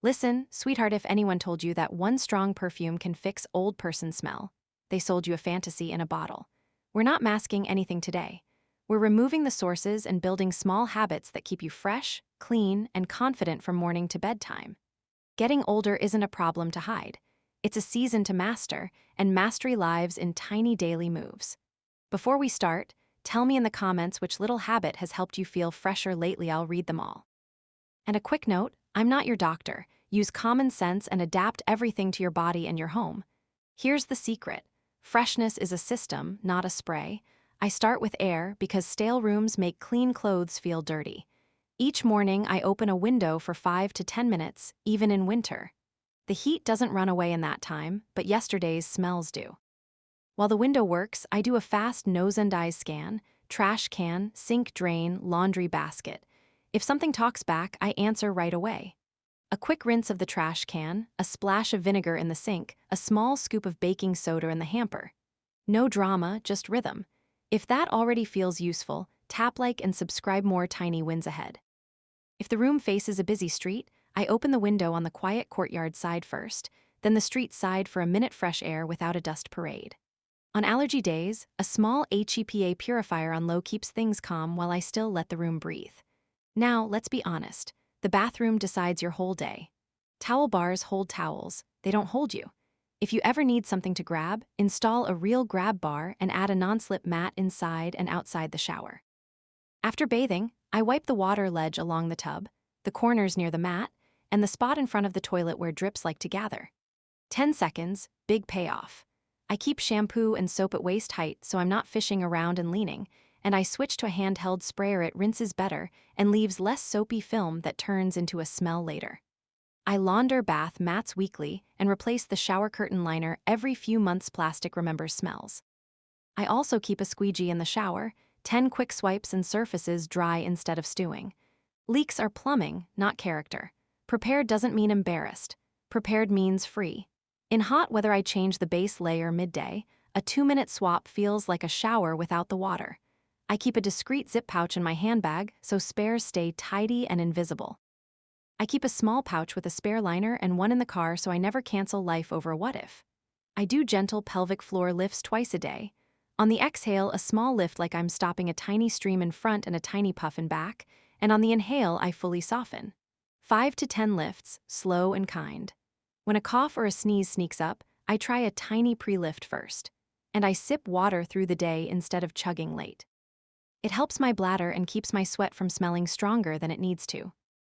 Listen, sweetheart, if anyone told you that one strong perfume can fix old person smell, they sold you a fantasy in a bottle. We're not masking anything today. We're removing the sources and building small habits that keep you fresh, clean, and confident from morning to bedtime. Getting older isn't a problem to hide. It's a season to master, and mastery lives in tiny daily moves. Before we start, tell me in the comments which little habit has helped you feel fresher lately. I'll read them all. And a quick note, I'm not your doctor. Use common sense and adapt everything to your body and your home. Here's the secret. Freshness is a system, not a spray. I start with air because stale rooms make clean clothes feel dirty. Each morning, I open a window for 5 to 10 minutes, even in winter. The heat doesn't run away in that time, but yesterday's smells do. While the window works, I do a fast nose and eyes scan: trash can, sink drain, laundry basket. If something talks back, I answer right away. A quick rinse of the trash can, a splash of vinegar in the sink, a small scoop of baking soda in the hamper. No drama, just rhythm. If that already feels useful, tap like and subscribe. More tiny wins ahead. If the room faces a busy street, I open the window on the quiet courtyard side first, then the street side for a minute fresh air without a dust parade. On allergy days, a small HEPA purifier on low keeps things calm while I still let the room breathe. Now, let's be honest. The bathroom decides your whole day. Towel bars hold towels, they don't hold you. If you ever need something to grab, install a real grab bar and add a non-slip mat inside and outside the shower. After bathing, I wipe the water ledge along the tub, the corners near the mat, and the spot in front of the toilet where drips like to gather. 10 seconds, big payoff. I keep shampoo and soap at waist height so I'm not fishing around and leaning, and I switch to a handheld sprayer. It rinses better and leaves less soapy film that turns into a smell later. I launder bath mats weekly and replace the shower curtain liner every few months. Plastic remembers smells. I also keep a squeegee in the shower, 10 quick swipes and surfaces dry instead of stewing. Leaks are plumbing, not character. Prepared doesn't mean embarrassed. Prepared means free. In hot weather, I change the base layer midday. A 2-minute swap feels like a shower without the water. I keep a discreet zip pouch in my handbag so spares stay tidy and invisible. I keep a small pouch with a spare liner and one in the car so I never cancel life over a what if. I do gentle pelvic floor lifts twice a day. On the exhale, a small lift like I'm stopping a tiny stream in front and a tiny puff in back, and on the inhale, I fully soften. 5 to 10 lifts, slow and kind. When a cough or a sneeze sneaks up, I try a tiny pre-lift first, and I sip water through the day instead of chugging late. It helps my bladder and keeps my sweat from smelling stronger than it needs to.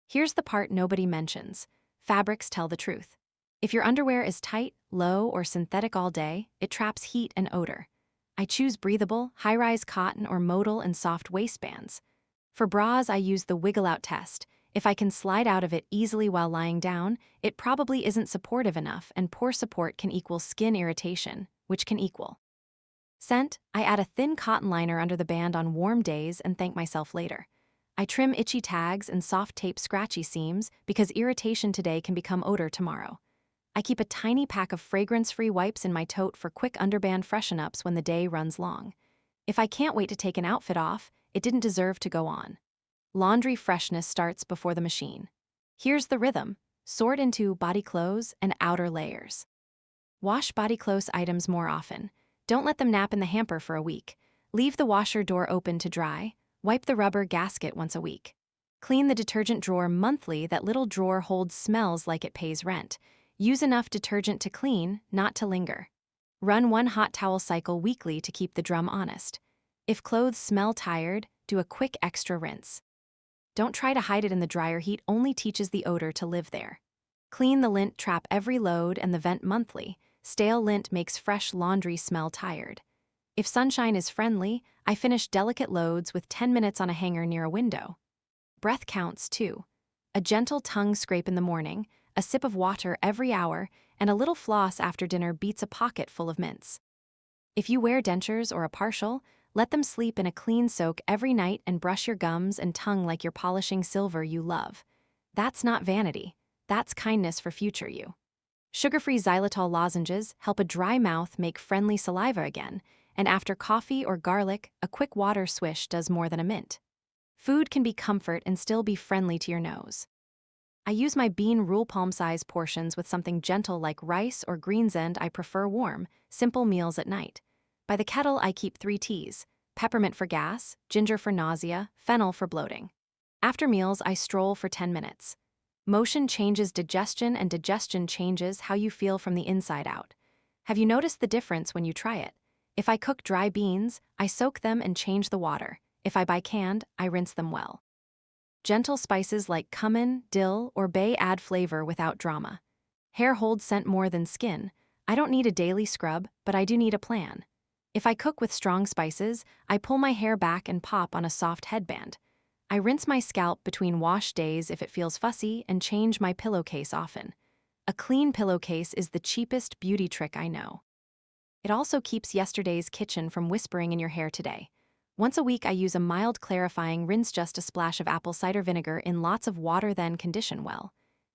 Here's the part nobody mentions. Fabrics tell the truth. If your underwear is tight, low, or synthetic all day, it traps heat and odor. I choose breathable, high-rise cotton or modal and soft waistbands. For bras, I use the wiggle-out test. If I can slide out of it easily while lying down, it probably isn't supportive enough, and poor support can equal skin irritation, which can equal scent. I add a thin cotton liner under the band on warm days and thank myself later. I trim itchy tags and soft tape scratchy seams because irritation today can become odor tomorrow. I keep a tiny pack of fragrance-free wipes in my tote for quick underband freshen-ups when the day runs long. If I can't wait to take an outfit off, it didn't deserve to go on. Laundry freshness starts before the machine. Here's the rhythm. Sort into body clothes and outer layers. Wash body clothes items more often. Don't let them nap in the hamper for a week. Leave the washer door open to dry. Wipe the rubber gasket once a week. Clean the detergent drawer monthly. That little drawer holds smells like it pays rent. Use enough detergent to clean, not to linger. Run one hot towel cycle weekly to keep the drum honest. If clothes smell tired, do a quick extra rinse. Don't try to hide it in the dryer. Heat only teaches the odor to live there. Clean the lint trap every load and the vent monthly. Stale lint makes fresh laundry smell tired. If sunshine is friendly, I finish delicate loads with 10 minutes on a hanger near a window. Breath counts too. A gentle tongue scrape in the morning, a sip of water every hour, and a little floss after dinner beats a pocket full of mints. If you wear dentures or a partial, let them sleep in a clean soak every night and brush your gums and tongue like you're polishing silver you love. That's not vanity. That's kindness for future you. Sugar-free xylitol lozenges help a dry mouth make friendly saliva again, and after coffee or garlic, a quick water swish does more than a mint. Food can be comfort and still be friendly to your nose. I use my bean rule palm-size portions with something gentle like rice or greens, and I prefer warm, simple meals at night. By the kettle, I keep 3 teas: peppermint for gas, ginger for nausea, fennel for bloating. After meals, I stroll for 10 minutes. Motion changes digestion, and digestion changes how you feel from the inside out. Have you noticed the difference when you try it? If I cook dry beans, I soak them and change the water. If I buy canned, I rinse them well. Gentle spices like cumin, dill, or bay add flavor without drama. Hair holds scent more than skin. I don't need a daily scrub, but I do need a plan. If I cook with strong spices, I pull my hair back and pop on a soft headband. I rinse my scalp between wash days if it feels fussy, and change my pillowcase often. A clean pillowcase is the cheapest beauty trick I know. It also keeps yesterday's kitchen from whispering in your hair today. Once a week, I use a mild clarifying rinse, just a splash of apple cider vinegar in lots of water, then condition well.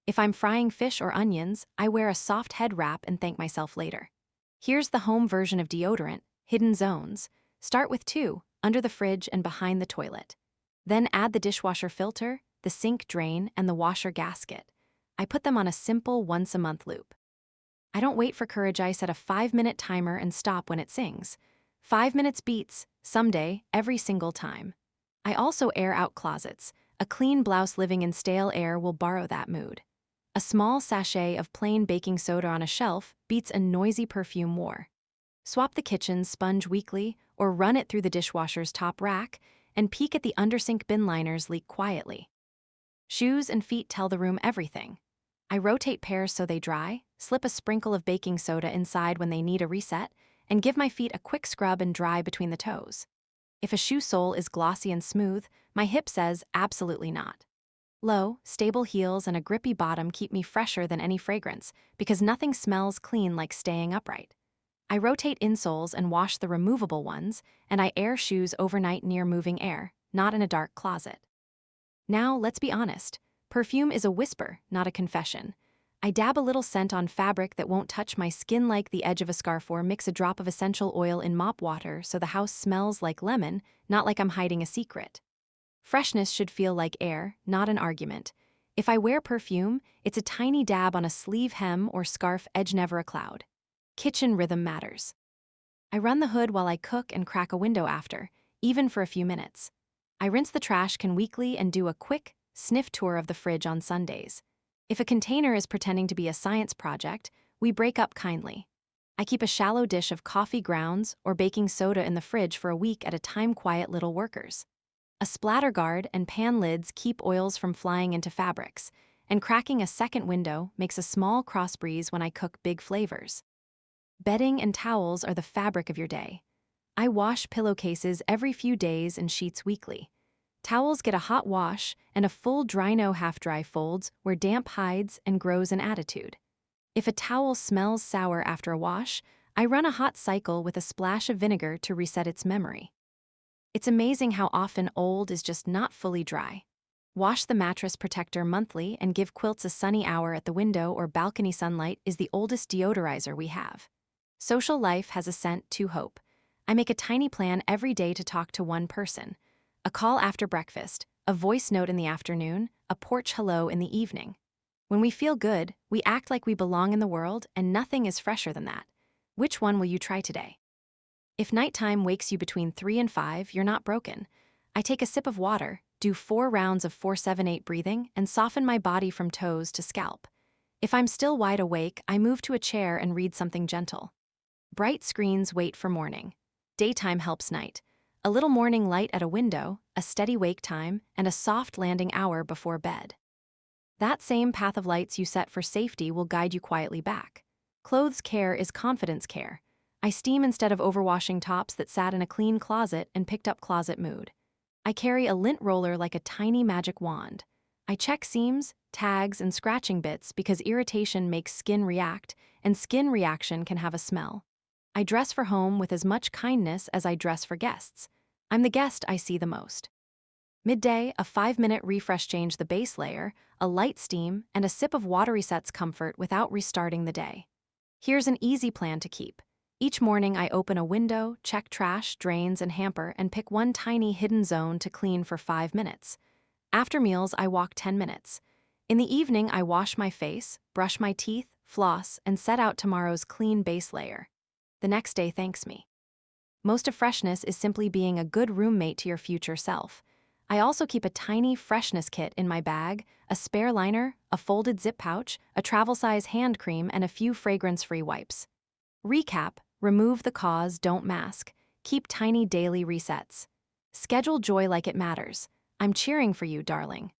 If I'm frying fish or onions, I wear a soft head wrap and thank myself later. Here's the home version of deodorant: hidden zones. Start with 2, under the fridge and behind the toilet. Then add the dishwasher filter, the sink drain, and the washer gasket. I put them on a simple once-a-month loop. I don't wait for courage. I set a 5-minute timer and stop when it sings. 5 minutes beats, someday, every single time. I also air out closets. A clean blouse living in stale air will borrow that mood. A small sachet of plain baking soda on a shelf beats a noisy perfume war. Swap the kitchen sponge weekly, or run it through the dishwasher's top rack, and peek at the undersink bin liners leak quietly. Shoes and feet tell the room everything. I rotate pairs so they dry, slip a sprinkle of baking soda inside when they need a reset, and give my feet a quick scrub and dry between the toes. If a shoe sole is glossy and smooth, my hip says absolutely not. Low, stable heels and a grippy bottom keep me fresher than any fragrance, because nothing smells clean like staying upright. I rotate insoles and wash the removable ones, and I air shoes overnight near moving air, not in a dark closet. Now, let's be honest. Perfume is a whisper, not a confession. I dab a little scent on fabric that won't touch my skin like the edge of a scarf, or mix a drop of essential oil in mop water so the house smells like lemon, not like I'm hiding a secret. Freshness should feel like air, not an argument. If I wear perfume, it's a tiny dab on a sleeve hem or scarf edge, never a cloud. Kitchen rhythm matters. I run the hood while I cook and crack a window after, even for a few minutes. I rinse the trash can weekly and do a quick sniff tour of the fridge on Sundays. If a container is pretending to be a science project, we break up kindly. I keep a shallow dish of coffee grounds or baking soda in the fridge for a week at a time. Quiet little workers. A splatter guard and pan lids keep oils from flying into fabrics, and cracking a second window makes a small cross breeze when I cook big flavors. Bedding and towels are the fabric of your day. I wash pillowcases every few days and sheets weekly. Towels get a hot wash and a full dry, no half-dry folds where damp hides and grows an attitude. If a towel smells sour after a wash, I run a hot cycle with a splash of vinegar to reset its memory. It's amazing how often old is just not fully dry. Wash the mattress protector monthly and give quilts a sunny hour at the window or balcony. Sunlight is the oldest deodorizer we have. Social life has a scent to hope. I make a tiny plan every day to talk to one person. A call after breakfast, a voice note in the afternoon, a porch hello in the evening. When we feel good, we act like we belong in the world, and nothing is fresher than that. Which one will you try today? If nighttime wakes you between 3 and 5, you're not broken. I take a sip of water, do 4 rounds of 4-7-8 breathing, and soften my body from toes to scalp. If I'm still wide awake, I move to a chair and read something gentle. Bright screens wait for morning. Daytime helps night. A little morning light at a window, a steady wake time, and a soft landing hour before bed. That same path of lights you set for safety will guide you quietly back. Clothes care is confidence care. I steam instead of overwashing tops that sat in a clean closet and picked up closet mood. I carry a lint roller like a tiny magic wand. I check seams, tags, and scratching bits because irritation makes skin react, and skin reaction can have a smell. I dress for home with as much kindness as I dress for guests. I'm the guest I see the most. Midday, a 5-minute refresh, change the base layer, a light steam, and a sip of water resets comfort without restarting the day. Here's an easy plan to keep. Each morning I open a window, check trash, drains, and hamper, and pick one tiny hidden zone to clean for 5 minutes. After meals, I walk 10 minutes. In the evening, I wash my face, brush my teeth, floss, and set out tomorrow's clean base layer. The next day thanks me. Most of freshness is simply being a good roommate to your future self. I also keep a tiny freshness kit in my bag, a spare liner, a folded zip pouch, a travel-size hand cream, and a few fragrance-free wipes. Recap: remove the cause, don't mask. Keep tiny daily resets. Schedule joy like it matters. I'm cheering for you, darling.